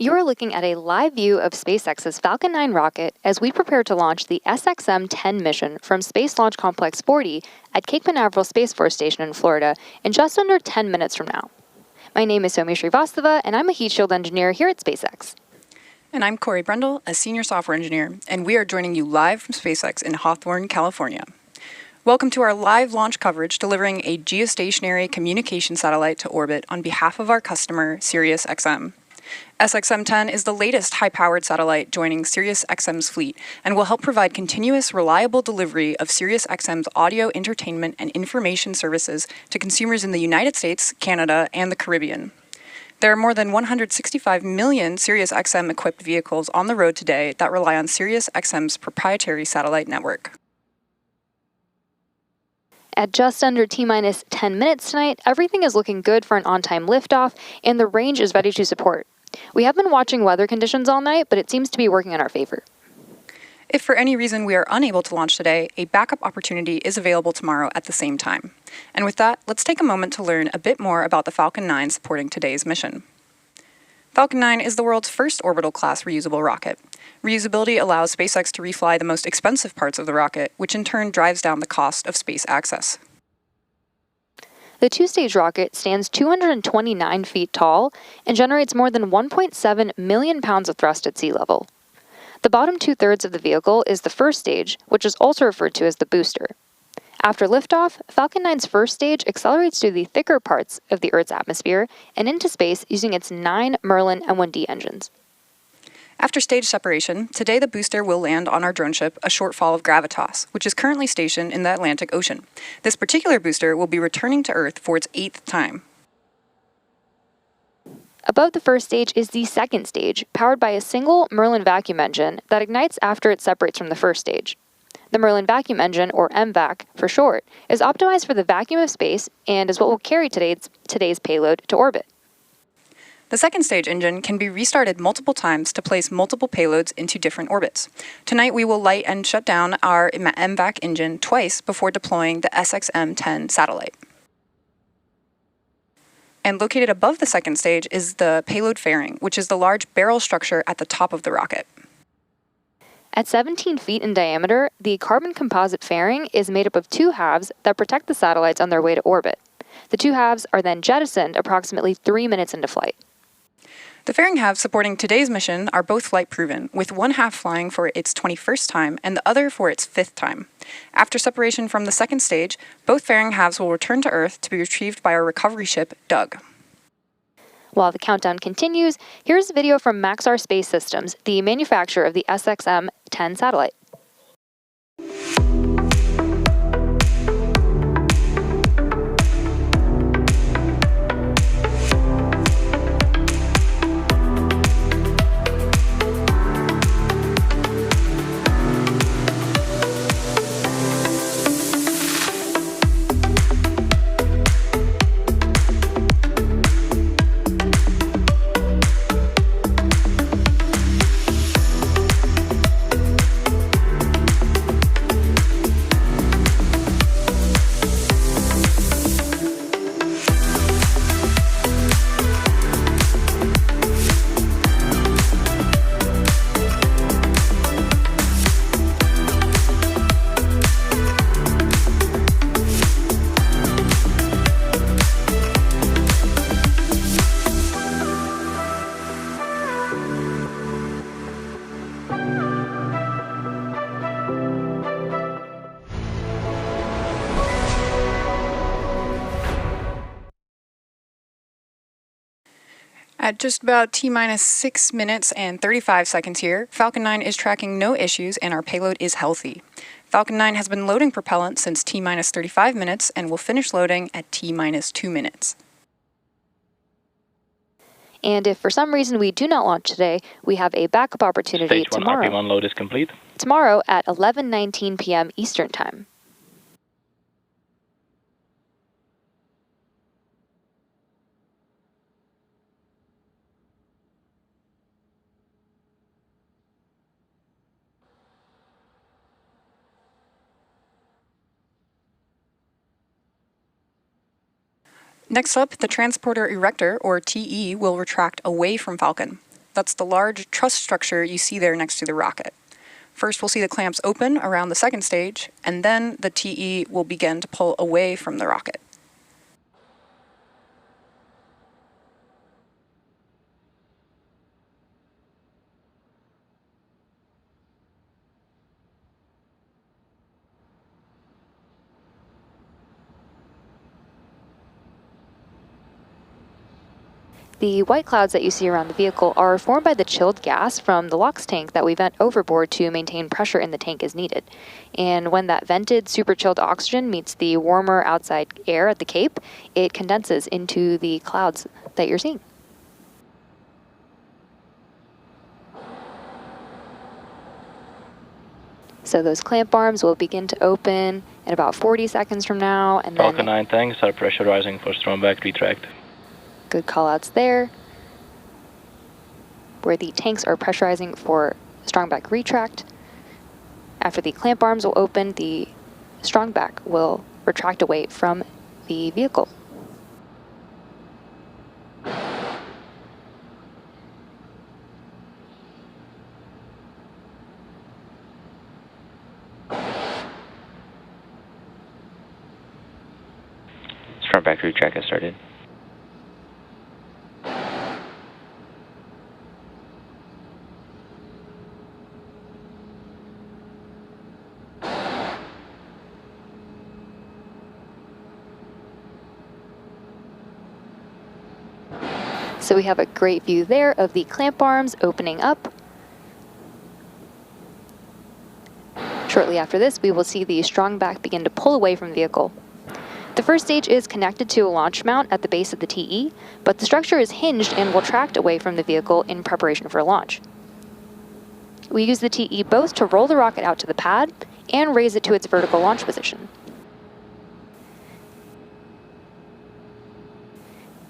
You are looking at a live view of SpaceX's Falcon 9 rocket as we prepare to launch the SXM-10 mission from Space Launch Complex 40 at Cape Canaveral Space Force Station in Florida in just under 10 minutes from now. My name is Somi Srivastava, and I'm a heat shield engineer here at SpaceX. And I'm Corey Brendel, a senior software engineer, and we are joining you live from SpaceX in Hawthorne, California. Welcome to our live launch coverage delivering a geostationary communication satellite to orbit on behalf of our customer, SiriusXM. SXM-10 is the latest high-powered satellite joining SiriusXM's fleet and will help provide continuous, reliable delivery of SiriusXM's audio, entertainment, and information services to consumers in the United States, Canada, and the Caribbean. There are more than 165 million SiriusXM-equipped vehicles on the road today that rely on SiriusXM's proprietary satellite network. At just under T-minus 10 minutes tonight, everything is looking good for an on-time liftoff, and the range is ready to support. We have been watching weather conditions all night, but it seems to be working in our favor. If for any reason we are unable to launch today, a backup opportunity is available tomorrow at the same time. And with that, let's take a moment to learn a bit more about the Falcon 9 supporting today's mission. Falcon 9 is the world's first orbital-class reusable rocket. Reusability allows SpaceX to refly the most expensive parts of the rocket, which in turn drives down the cost of space access. The two-stage rocket stands 229 feet tall and generates more than 1.7 million pounds of thrust at sea level. The bottom two-thirds of the vehicle is the first stage, which is also referred to as the booster. After liftoff, Falcon 9's first stage accelerates through the thicker parts of the Earth's atmosphere and into space using its 9 Merlin M1D engines. After stage separation, today the booster will land on our drone ship, A Shortfall of Gravitas, which is currently stationed in the Atlantic Ocean. This particular booster will be returning to Earth for its 8th time. Above the first stage is the second stage, powered by a single Merlin vacuum engine that ignites after it separates from the first stage. The Merlin vacuum engine, or MVac for short, is optimized for the vacuum of space and is what will carry today's payload to orbit. The second stage engine can be restarted multiple times to place multiple payloads into different orbits. Tonight we will light and shut down our MVac engine twice before deploying the SXM-10 satellite. And located above the second stage is the payload fairing, which is the large barrel structure at the top of the rocket. At 17 feet in diameter, the carbon composite fairing is made up of two halves that protect the satellites on their way to orbit. The two halves are then jettisoned approximately 3 minutes into flight. The fairing halves supporting today's mission are both flight-proven, with one half flying for its 21st time and the other for its 5th time. After separation from the second stage, both fairing halves will return to Earth to be retrieved by our recovery ship, Doug. While the countdown continues, here's a video from Maxar Space Systems, the manufacturer of the SXM-10 satellite. At just about T-minus 6 minutes and 35 seconds here, Falcon 9 is tracking no issues and our payload is healthy. Falcon 9 has been loading propellant since T-minus 35 minutes and will finish loading at T-minus 2 minutes. And if for some reason we do not launch today, we have a backup opportunity Stage 1 tomorrow. RP1 load is complete. Tomorrow at 11:19 p.m. Eastern Time. Next up, the transporter erector, or TE, will retract away from Falcon. That's the large truss structure you see there next to the rocket. First, we'll see the clamps open around the second stage, and then the TE will begin to pull away from the rocket. The white clouds that you see around the vehicle are formed by the chilled gas from the LOX tank that we vent overboard to maintain pressure in the tank as needed. And when that vented super chilled oxygen meets the warmer outside air at the Cape, it condenses into the clouds that you're seeing. So those clamp arms will begin to open in about 40 seconds from now, and then Falcon 9 tanks are pressurizing for strongback retract. good callouts there, where the tanks are pressurizing for strongback retract. After the clamp arms will open, the strongback will retract away from the vehicle. Strongback retract has started. So we have a great view there of the clamp arms opening up. Shortly after this, we will see the strongback begin to pull away from the vehicle. The first stage is connected to a launch mount at the base of the TE, but the structure is hinged and will tract away from the vehicle in preparation for launch. We use the TE both to roll the rocket out to the pad and raise it to its vertical launch position.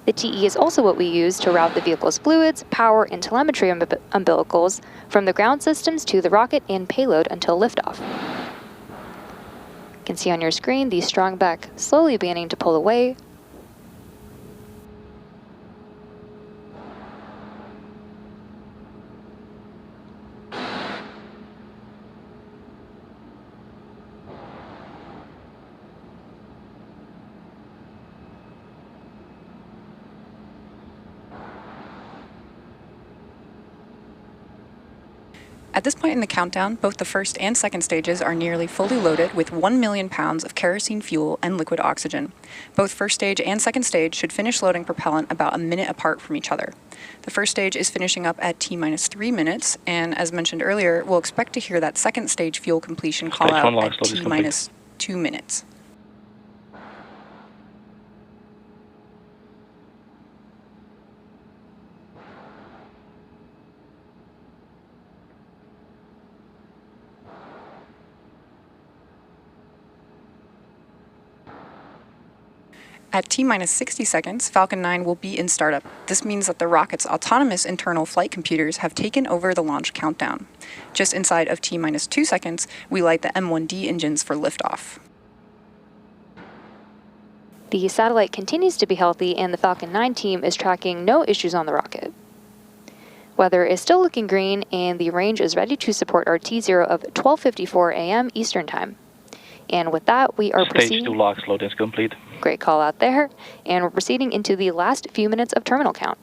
The TE is also what we use to route the vehicle's fluids, power, and telemetry umbilicals from the ground systems to the rocket and payload until liftoff. You can see on your screen the strongback slowly beginning to pull away. At this point in the countdown, both the first and second stages are nearly fully loaded with 1 million pounds of kerosene fuel and liquid oxygen. Both first stage and second stage should finish loading propellant about a minute apart from each other. The first stage is finishing up at T-3 minutes, and as mentioned earlier, we'll expect to hear that second stage fuel completion call out at T-2 minutes. At T-minus 60 seconds, Falcon 9 will be in startup. This means that the rocket's autonomous internal flight computers have taken over the launch countdown. Just inside of T-minus 2 seconds, we light the M1D engines for liftoff. The satellite continues to be healthy, and the Falcon 9 team is tracking no issues on the rocket. Weather is still looking green, and the range is ready to support our T0 of 12:54 a.m. Eastern Time. And with that, we are proceeding. Stage 2 LOX load is complete. Great call out there. And we're proceeding into the last few minutes of terminal count.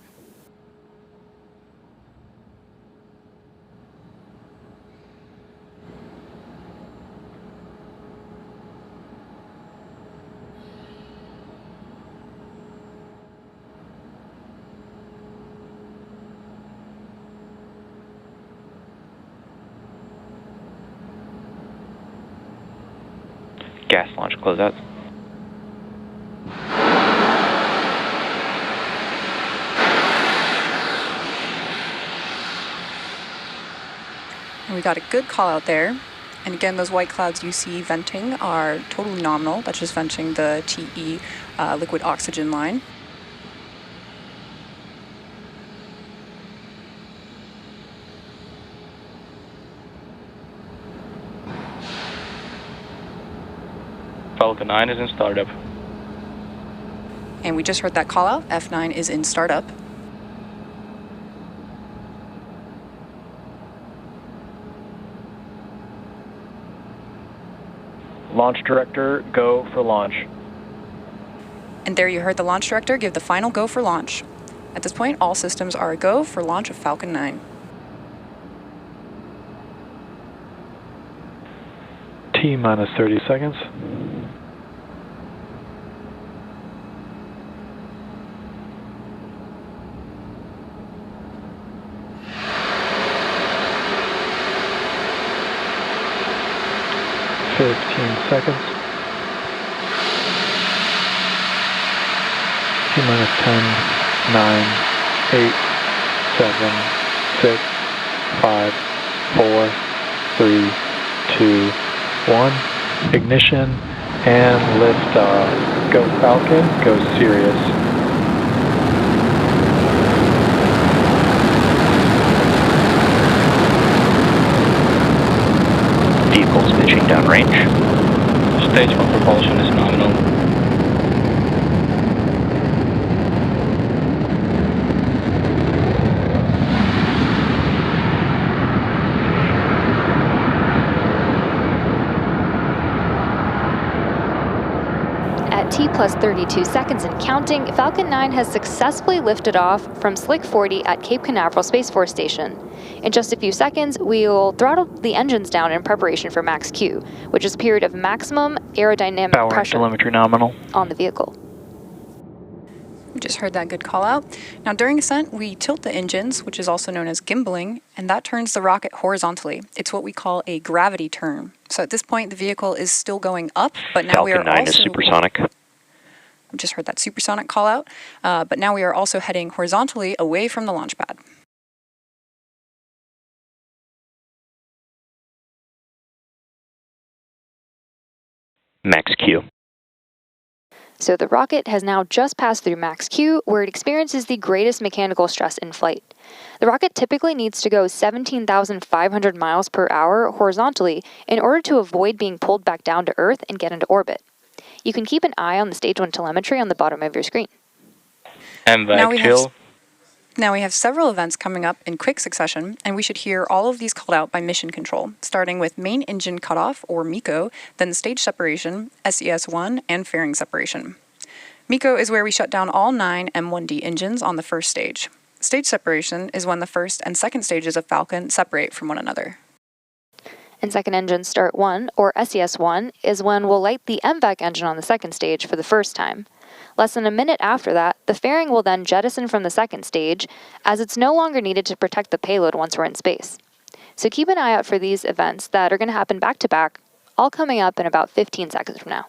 Gas launch closeout. And we got a good call out there. And again, those white clouds you see venting are totally nominal. That's just venting the TE liquid oxygen line. Falcon 9 is in startup. And we just heard that call out. F9 is in startup. Launch director, go for launch. And there you heard the launch director give the final go for launch. At this point, all systems are a go for launch of Falcon 9. T minus 30 seconds. Seconds. T minus 10, 9, 8, 7, 6, 5, 4, 3, 2, 1. Ignition and liftoff. Go Falcon, go Sirius. Vehicles pitching downrange. Stage 1 propulsion is nominal. At T plus 32 seconds and counting, Falcon 9 has successfully lifted off from Slick 40 at Cape Canaveral Space Force Station. In just a few seconds, we'll throttle the engines down in preparation for max Q, which is a period of maximum aerodynamic Power and pressure telemetry nominal. on the vehicle. We just heard that good call out. Now during ascent, we tilt the engines, which is also known as gimbaling, and that turns the rocket horizontally. It's what we call a gravity turn. So at this point, the vehicle is still going up, but now we are Falcon 9 also... is supersonic. We just heard that supersonic call out, but now we are also heading horizontally away from the launch pad. Max Q. So the rocket has now just passed through max Q, where it experiences the greatest mechanical stress in flight. The rocket typically needs to go 17,500 miles per hour horizontally in order to avoid being pulled back down to Earth and get into orbit. You can keep an eye on the Stage 1 telemetry on the bottom of your screen. MVAC Now we have several events coming up in quick succession, and we should hear all of these called out by mission control, starting with main engine cutoff, or MECO, then stage separation, SES-1, and fairing separation. MECO is where we shut down all 9 M1D engines on the first stage. Stage separation is when the first and second stages of Falcon separate from one another. And second engine start 1, or SES-1, is when we'll light the MVAC engine on the second stage for the first time. Less than a minute after that, the fairing will then jettison from the second stage, as it's no longer needed to protect the payload once we're in space. So keep an eye out for these events that are going to happen back to back, all coming up in about 15 seconds from now.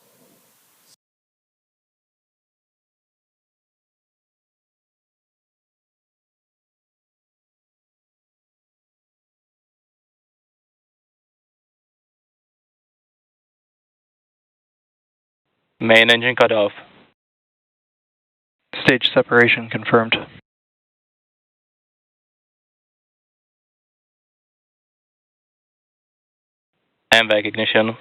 Main engine cut off. Stage separation confirmed. MVAC ignition.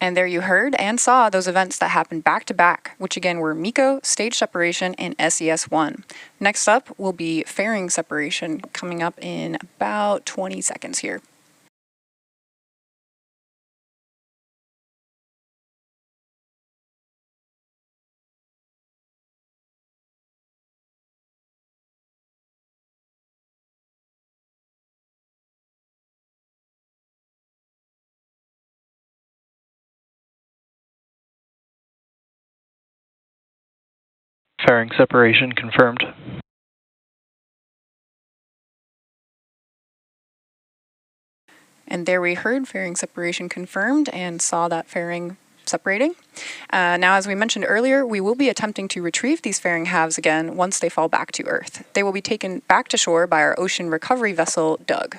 And there you heard and saw those events that happened back to back, which again were MECO, stage separation, and SES-1. Next up will be fairing separation, coming up in about 20 seconds here. Fairing separation confirmed. And there we heard fairing separation confirmed and saw that fairing separating. Now, as we mentioned earlier, we will be attempting to retrieve these fairing halves again once they fall back to Earth. They will be taken back to shore by our ocean recovery vessel, Doug.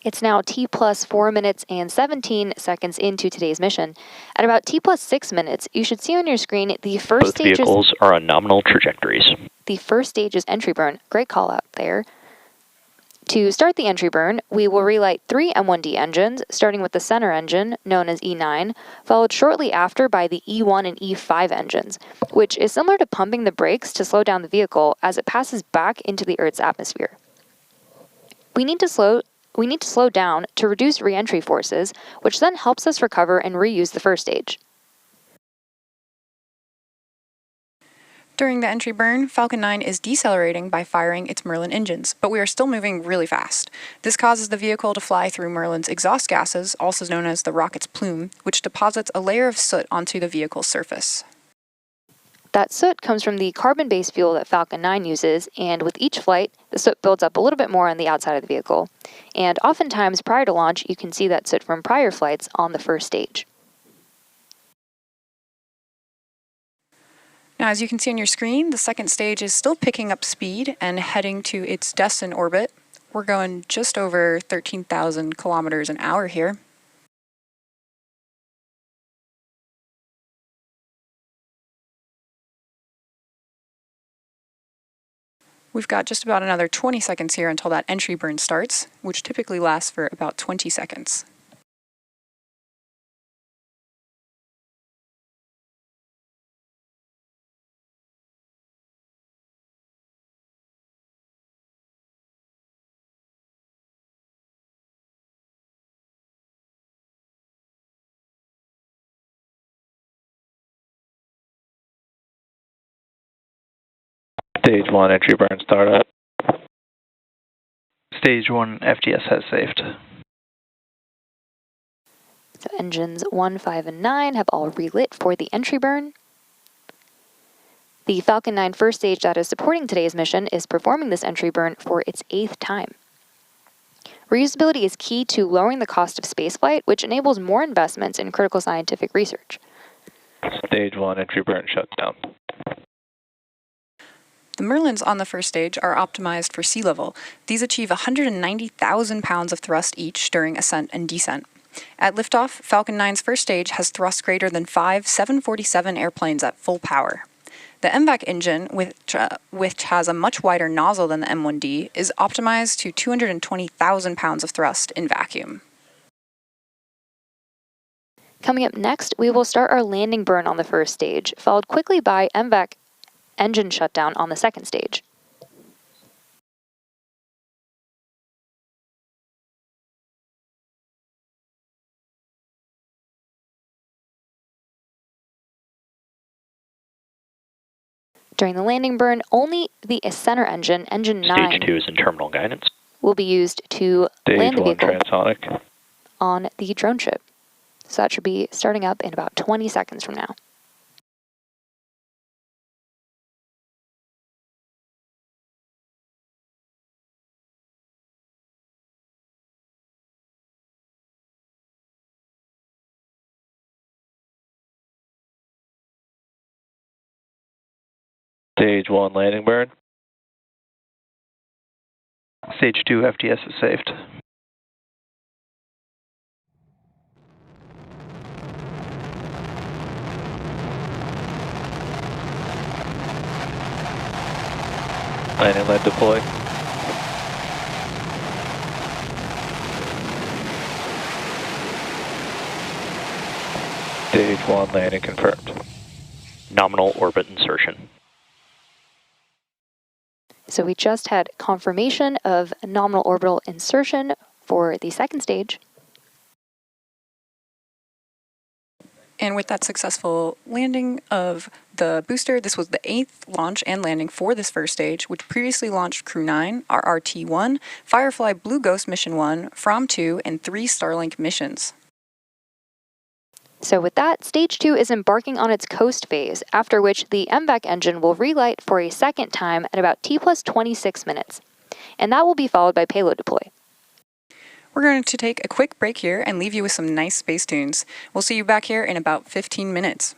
It's now T plus 4 minutes and 17 seconds into today's mission. At about T plus 6 minutes, you should see on your screen the first Both stage vehicles are on nominal trajectories. The first stage is entry burn. Great call out there. To start the entry burn, we will relight 3 M1D engines, starting with the center engine, known as E9, followed shortly after by the E1 and E5 engines, which is similar to pumping the brakes to slow down the vehicle as it passes back into the Earth's atmosphere. We need to slow down to reduce re-entry forces, which then helps us recover and reuse the first stage. During the entry burn, Falcon 9 is decelerating by firing its Merlin engines, but we are still moving really fast. This causes the vehicle to fly through Merlin's exhaust gases, also known as the rocket's plume, which deposits a layer of soot onto the vehicle's surface. That soot comes from the carbon-based fuel that Falcon 9 uses, and with each flight, the soot builds up a little bit more on the outside of the vehicle. And oftentimes, prior to launch, you can see that soot from prior flights on the first stage. Now, as you can see on your screen, the second stage is still picking up speed and heading to its destined orbit. We're going just over 13,000 kilometers an hour here. We've got just about another 20 seconds here until that entry burn starts, which typically lasts for about 20 seconds. Stage 1 entry burn startup. Stage 1 FTS has saved. So engines 1, 5, and 9 have all relit for the entry burn. The Falcon 9 first stage that is supporting today's mission is performing this entry burn for its 8th time. Reusability is key to lowering the cost of spaceflight, which enables more investments in critical scientific research. Stage 1 entry burn shut down. The Merlins on the first stage are optimized for sea level. These achieve 190,000 pounds of thrust each during ascent and descent. At liftoff, Falcon 9's first stage has thrust greater than 5 747 airplanes at full power. The MVAC engine, which has a much wider nozzle than the M1D, is optimized to 220,000 pounds of thrust in vacuum. Coming up next, we will start our landing burn on the first stage, followed quickly by MVAC engine shutdown on the second stage. During the landing burn, only the center engine, engine 9, Stage 2 is in terminal guidance. will be used to Stage land the 1 vehicle transonic. on the drone ship. So that should be starting up in about 20 seconds from now. Stage 1 landing burn. Stage 2 FTS is saved. Landing lead deploy. Stage 1 landing confirmed. Nominal orbit insertion. So we just had confirmation of nominal orbital insertion for the second stage. And with that successful landing of the booster, this was the 8th launch and landing for this first stage, which previously launched Crew 9, RRT-1, Firefly Blue Ghost Mission 1, FROM-2, and 3 Starlink missions. So with that, stage 2 is embarking on its coast phase, after which the MVAC engine will relight for a second time at about T plus 26 minutes. And that will be followed by payload deploy. We're going to take a quick break here and leave you with some nice space tunes. We'll see you back here in about 15 minutes.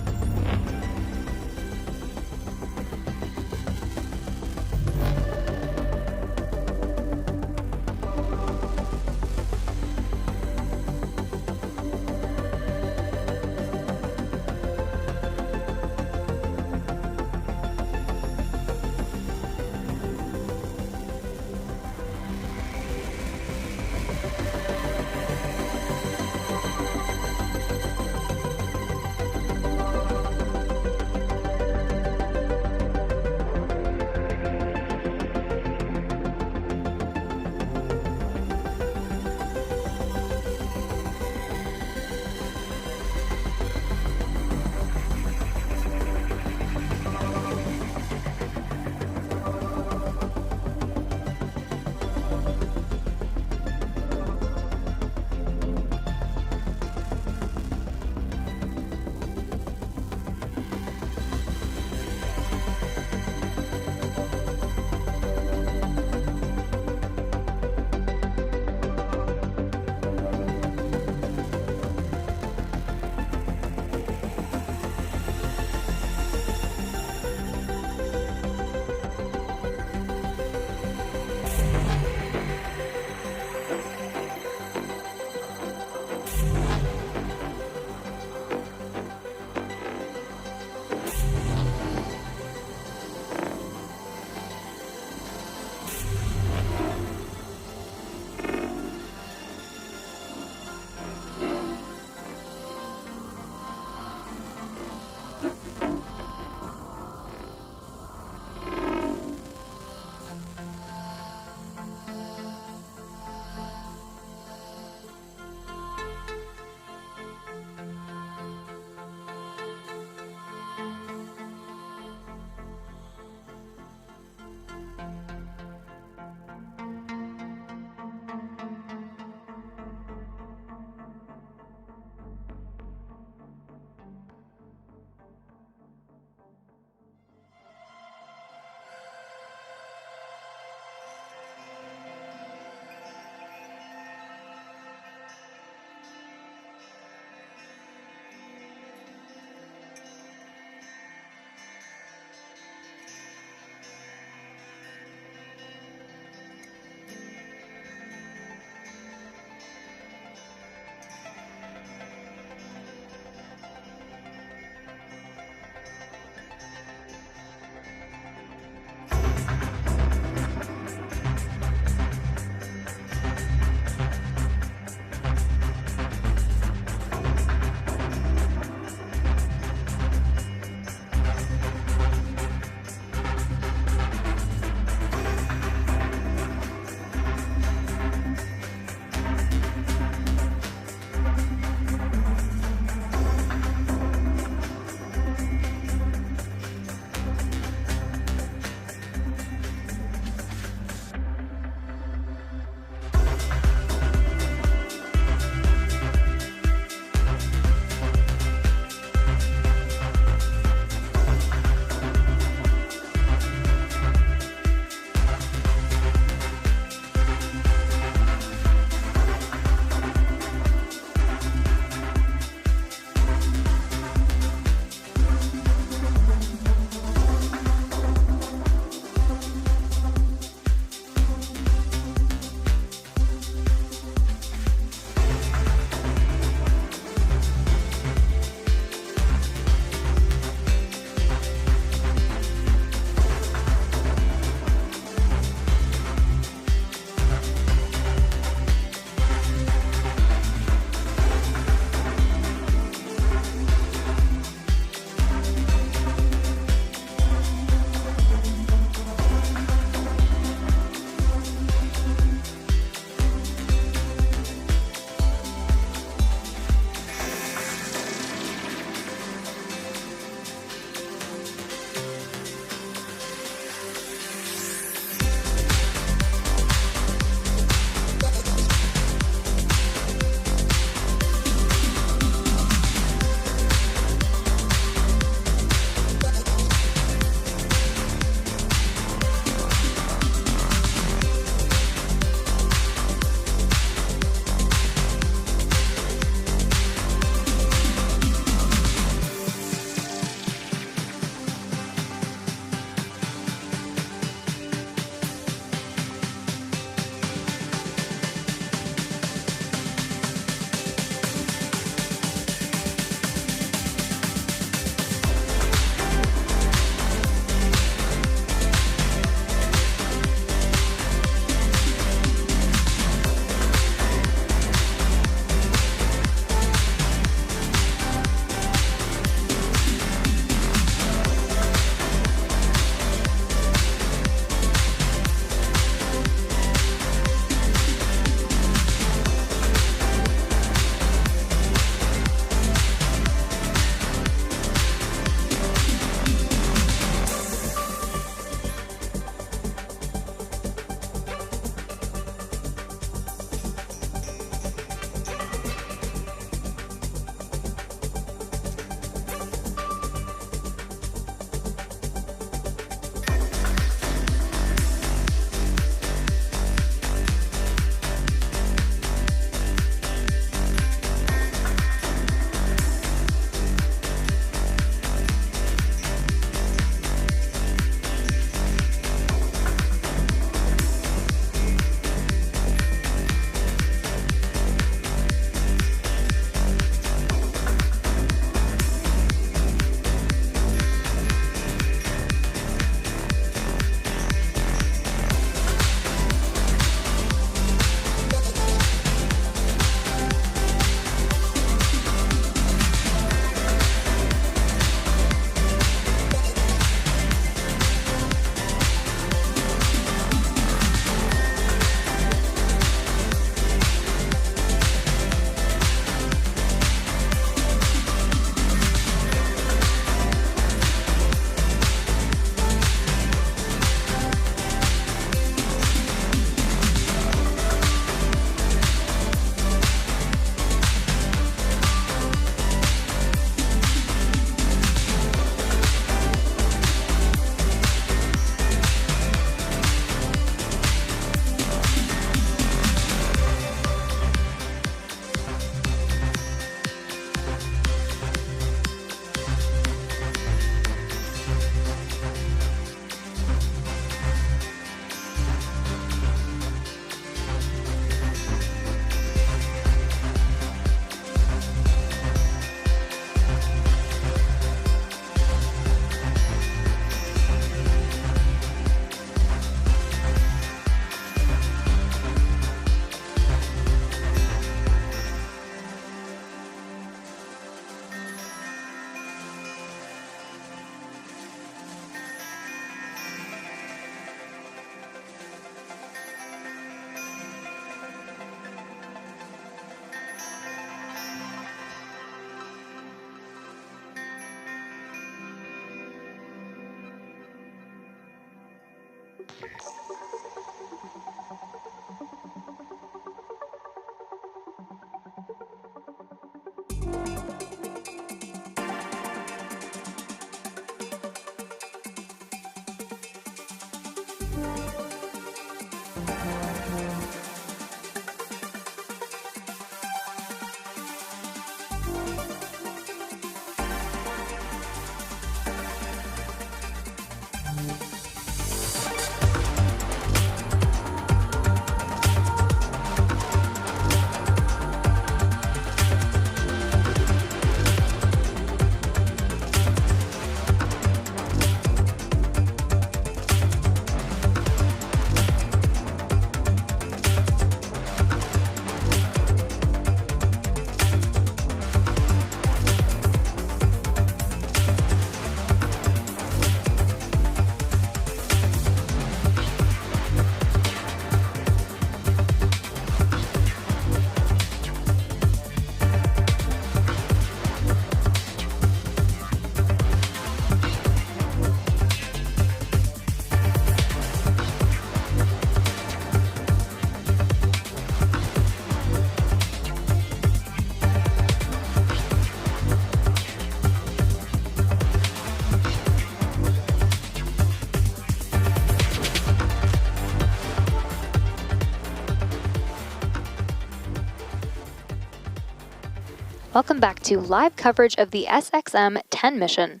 Welcome back to live coverage of the SXM-10 mission.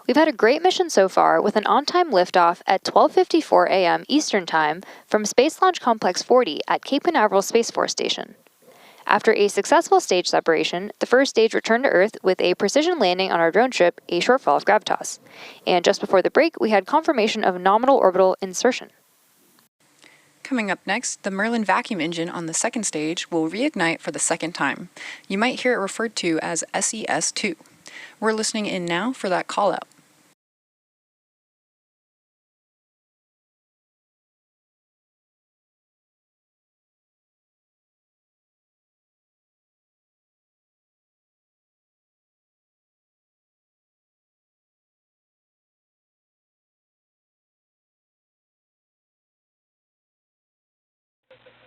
We've had a great mission so far with an on-time liftoff at 12:54 a.m. Eastern Time from Space Launch Complex 40 at Cape Canaveral Space Force Station. After a successful stage separation, the first stage returned to Earth with a precision landing on our drone ship, A Shortfall of Gravitas. And just before the break, we had confirmation of nominal orbital insertion. Coming up next, the Merlin vacuum engine on the second stage will reignite for the second time. You might hear it referred to as SES-2. We're listening in now for that call out.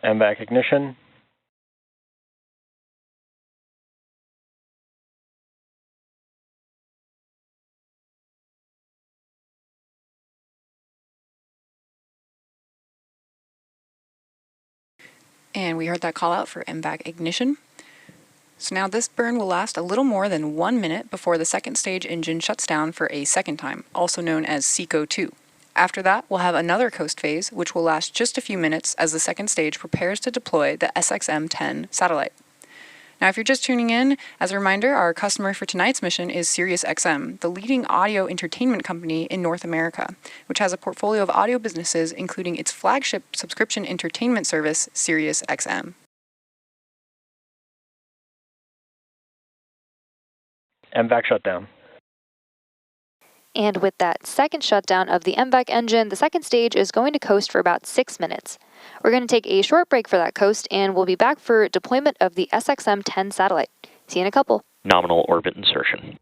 MVAC ignition. And we heard that call out for MVAC ignition. So now this burn will last a little more than 1 minute before the second stage engine shuts down for a second time, also known as SECO-2. After that, we'll have another coast phase, which will last just a few minutes as the second stage prepares to deploy the SXM-10 satellite. Now, if you're just tuning in, as a reminder, our customer for tonight's mission is SiriusXM, the leading audio entertainment company in North America, which has a portfolio of audio businesses, including its flagship subscription entertainment service, SiriusXM. MVAC shutdown. And with that second shutdown of the MVAC engine, the second stage is going to coast for about 6 minutes. We're going to take a short break for that coast, and we'll be back for deployment of the SXM-10 satellite. See you in a couple. Nominal orbit insertion.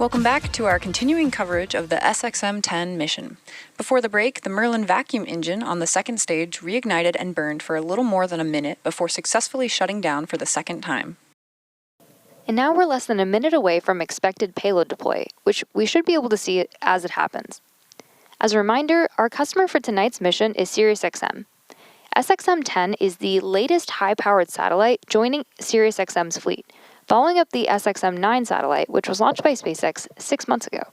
Welcome back to our continuing coverage of the SXM-10 mission. Before the break, the Merlin vacuum engine on the second stage reignited and burned for a little more than a minute before successfully shutting down for the second time. And now we're less than a minute away from expected payload deploy, which we should be able to see as it happens. As a reminder, our customer for tonight's mission is SiriusXM. SXM-10 is the latest high-powered satellite joining SiriusXM's fleet, following up the SXM-9 satellite, which was launched by SpaceX 6 months ago.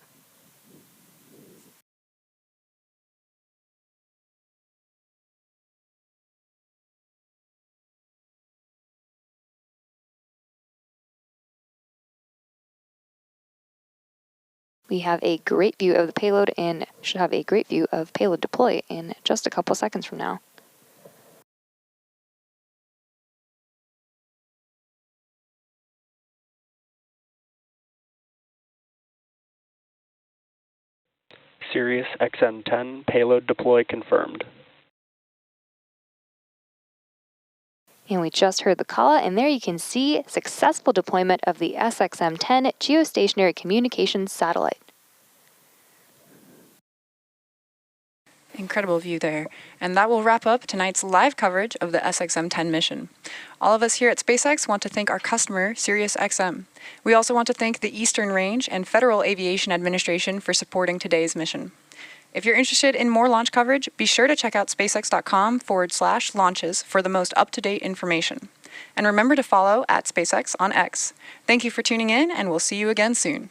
We have a great view of the payload and should have a great view of payload deploy in just a couple seconds from now. SiriusXM-10 payload deploy confirmed. And we just heard the call, and there you can see successful deployment of the SXM-10 geostationary communications satellite. Incredible view there. And that will wrap up tonight's live coverage of the SXM-10 mission. All of us here at SpaceX want to thank our customer, SiriusXM. We also want to thank the Eastern Range and Federal Aviation Administration for supporting today's mission. If you're interested in more launch coverage, be sure to check out spacex.com/launches for the most up-to-date information. And remember to follow @SpaceX on X. Thank you for tuning in, and we'll see you again soon.